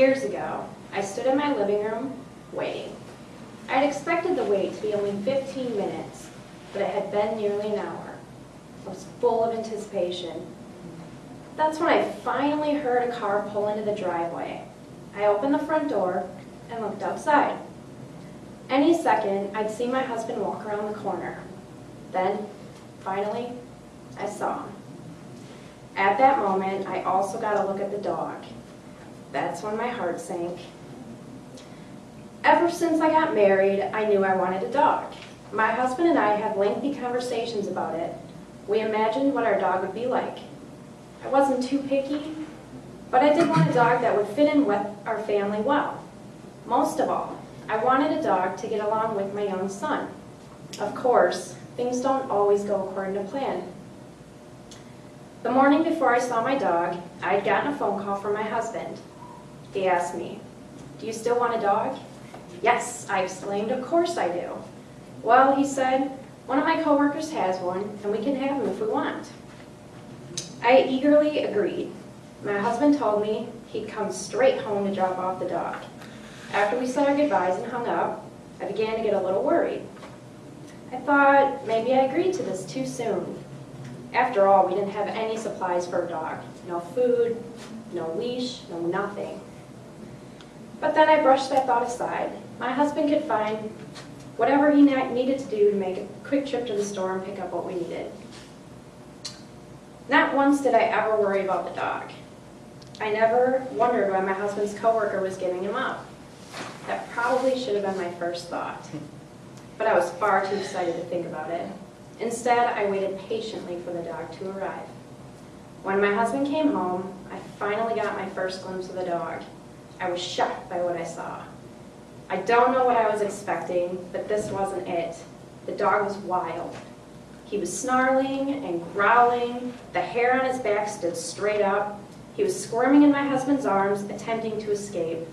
Years ago, I stood in my living room waiting. I had expected the wait to be only 15 minutes, but it had been nearly an hour. I was full of anticipation. That's when I finally heard a car pull into the driveway. I opened the front door and looked outside. Any second, I'd see my husband walk around the corner. Then, finally, I saw him. At that moment, I also got a look at the dog. That's when my heart sank. Ever since I got married, I knew I wanted a dog. My husband and I had lengthy conversations about it. We imagined what our dog would be like. I wasn't too picky, but I did want a dog that would fit in with our family well. Most of all, I wanted a dog to get along with my young son. Of course, things don't always go according to plan. The morning before I saw my dog, I had gotten a phone call from my husband. He asked me, "Do you still want a dog?" "Yes," I exclaimed, "of course I do." "Well," he said, "one of my coworkers has one, and we can have him if we want." I eagerly agreed. My husband told me he'd come straight home to drop off the dog. After we said our goodbyes and hung up, I began to get a little worried. I thought maybe I agreed to this too soon. After all, we didn't have any supplies for a dog. No food, no leash, no nothing. But then I brushed that thought aside. My husband could find whatever he needed to do to make a quick trip to the store and pick up what we needed. Not once did I ever worry about the dog. I never wondered why my husband's coworker was giving him up. That probably should have been my first thought. But I was far too excited to think about it. Instead, I waited patiently for the dog to arrive. When my husband came home, I finally got my first glimpse of the dog. I was shocked by what I saw. I don't know what I was expecting, but this wasn't it. The dog was wild. He was snarling and growling. The hair on his back stood straight up. He was squirming in my husband's arms, attempting to escape.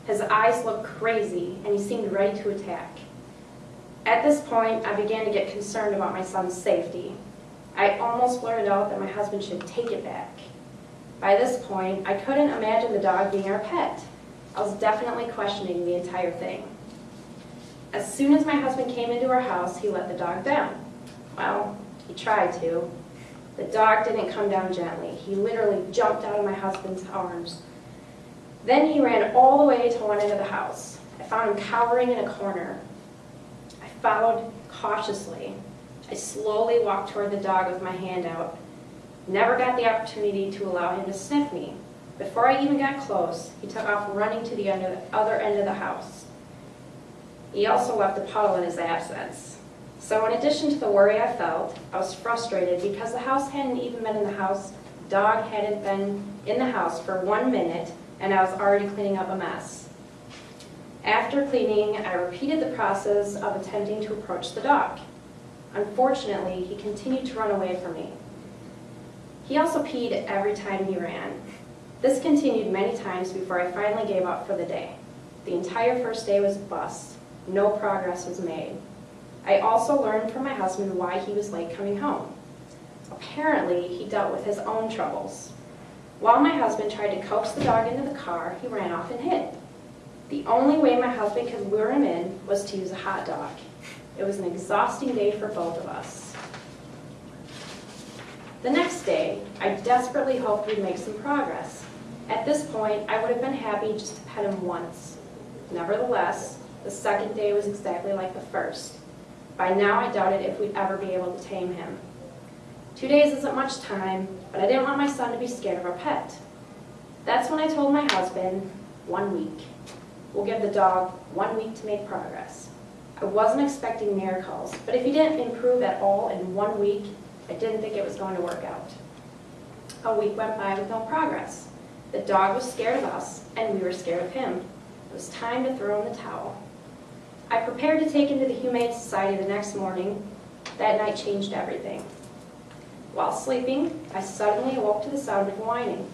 His eyes looked crazy, and he seemed ready to attack. At this point, I began to get concerned about my son's safety. I almost blurted out that my husband should take it back. By this point, I couldn't imagine the dog being our pet. I was definitely questioning the entire thing. As soon as my husband came into our house, he let the dog down. Well, he tried to. The dog didn't come down gently. He literally jumped out of my husband's arms. Then he ran all the way to one end of the house. I found him cowering in a corner. I followed cautiously. I slowly walked toward the dog with my hand out. Never got the opportunity to allow him to sniff me. Before I even got close, he took off running to the other end of the house. He also left a puddle in his absence. So in addition to the worry I felt, I was frustrated because the house hadn't even been in the house. The dog hadn't been in the house for 1 minute, and I was already cleaning up a mess. After cleaning, I repeated the process of attempting to approach the dog. Unfortunately, he continued to run away from me. He also peed every time he ran. This continued many times before I finally gave up for the day. The entire first day was a bust. No progress was made. I also learned from my husband why he was late coming home. Apparently, he dealt with his own troubles. While my husband tried to coax the dog into the car, he ran off and hid. The only way my husband could lure him in was to use a hot dog. It was an exhausting day for both of us. The next day, I desperately hoped we'd make some progress. At this point, I would have been happy just to pet him once. Nevertheless, the second day was exactly like the first. By now, I doubted if we'd ever be able to tame him. 2 days isn't much time, but I didn't want my son to be scared of our pet. That's when I told my husband, 1 week. We'll give the dog 1 week to make progress. I wasn't expecting miracles, but if he didn't improve at all in 1 week, I didn't think it was going to work out. A week went by with no progress. The dog was scared of us, and we were scared of him. It was time to throw in the towel. I prepared to take him to the Humane Society the next morning. That night changed everything. While sleeping, I suddenly awoke to the sound of whining.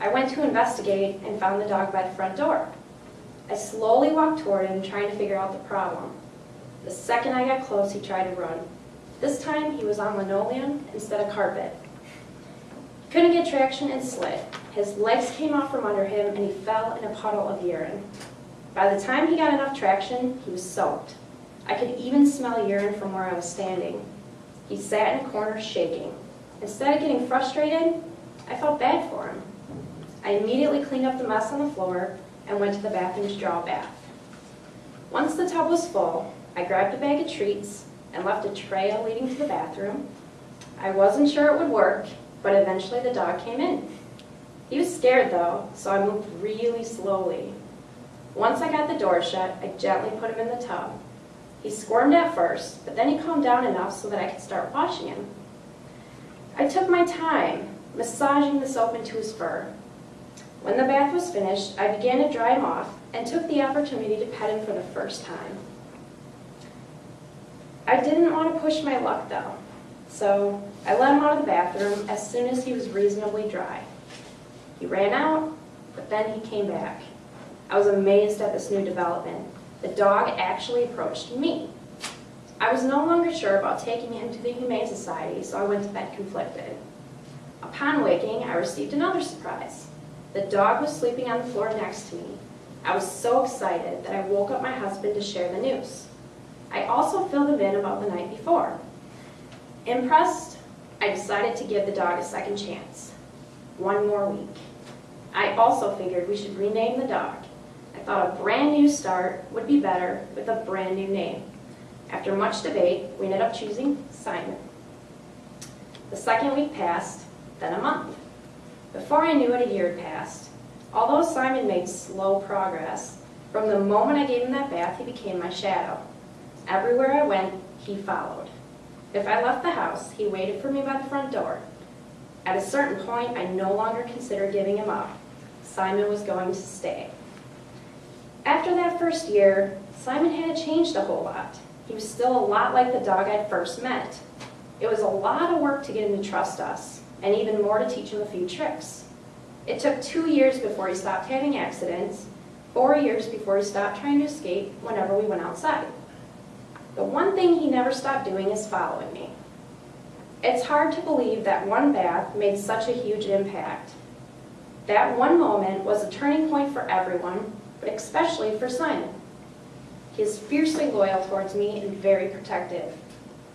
I went to investigate and found the dog by the front door. I slowly walked toward him, trying to figure out the problem. The second I got close, he tried to run. This time, he was on linoleum instead of carpet. He couldn't get traction and slid. His legs came off from under him and he fell in a puddle of urine. By the time he got enough traction, he was soaked. I could even smell urine from where I was standing. He sat in a corner shaking. Instead of getting frustrated, I felt bad for him. I immediately cleaned up the mess on the floor and went to the bathroom to draw a bath. Once the tub was full, I grabbed a bag of treats and left a trail leading to the bathroom. I wasn't sure it would work, but eventually the dog came in. He was scared though, so I moved really slowly. Once I got the door shut, I gently put him in the tub. He squirmed at first, but then he calmed down enough so that I could start washing him. I took my time, massaging the soap into his fur. When the bath was finished, I began to dry him off and took the opportunity to pet him for the first time. I didn't want to push my luck though, so I let him out of the bathroom as soon as he was reasonably dry. He ran out, but then he came back. I was amazed at this new development. The dog actually approached me. I was no longer sure about taking him to the Humane Society, so I went to bed conflicted. Upon waking, I received another surprise. The dog was sleeping on the floor next to me. I was so excited that I woke up my husband to share the news. I also filled him in about the night before. Impressed, I decided to give the dog a second chance. One more week. I also figured we should rename the dog. I thought a brand new start would be better with a brand new name. After much debate, we ended up choosing Simon. The second week passed, then a month. Before I knew it, a year had passed. Although Simon made slow progress, from the moment I gave him that bath, he became my shadow. Everywhere I went, he followed. If I left the house, he waited for me by the front door. At a certain point, I no longer considered giving him up. Simon was going to stay. After that first year, Simon had changed a whole lot. He was still a lot like the dog I'd first met. It was a lot of work to get him to trust us, and even more to teach him a few tricks. It took 2 years before he stopped having accidents, 4 years before he stopped trying to escape whenever we went outside. The one thing he never stopped doing is following me. It's hard to believe that one bath made such a huge impact. That one moment was a turning point for everyone, but especially for Simon. He is fiercely loyal towards me and very protective.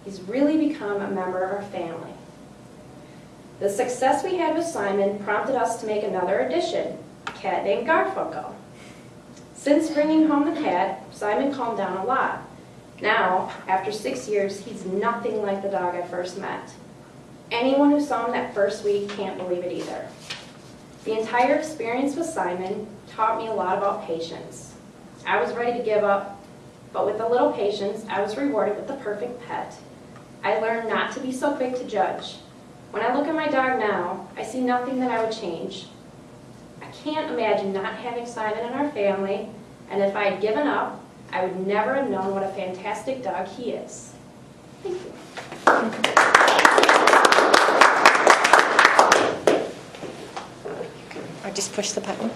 He's really become a member of our family. The success we had with Simon prompted us to make another addition, a cat named Garfunkel. Since bringing home the cat, Simon calmed down a lot. Now, after 6 years, he's nothing like the dog I first met. Anyone who saw him that first week can't believe it either. The entire experience with Simon taught me a lot about patience. I was ready to give up, but with a little patience, I was rewarded with the perfect pet. I learned not to be so quick to judge. When I look at my dog now, I see nothing that I would change. I can't imagine not having Simon in our family, and if I had given up, I would never have known what a fantastic dog he is. Thank you. Or just push the button.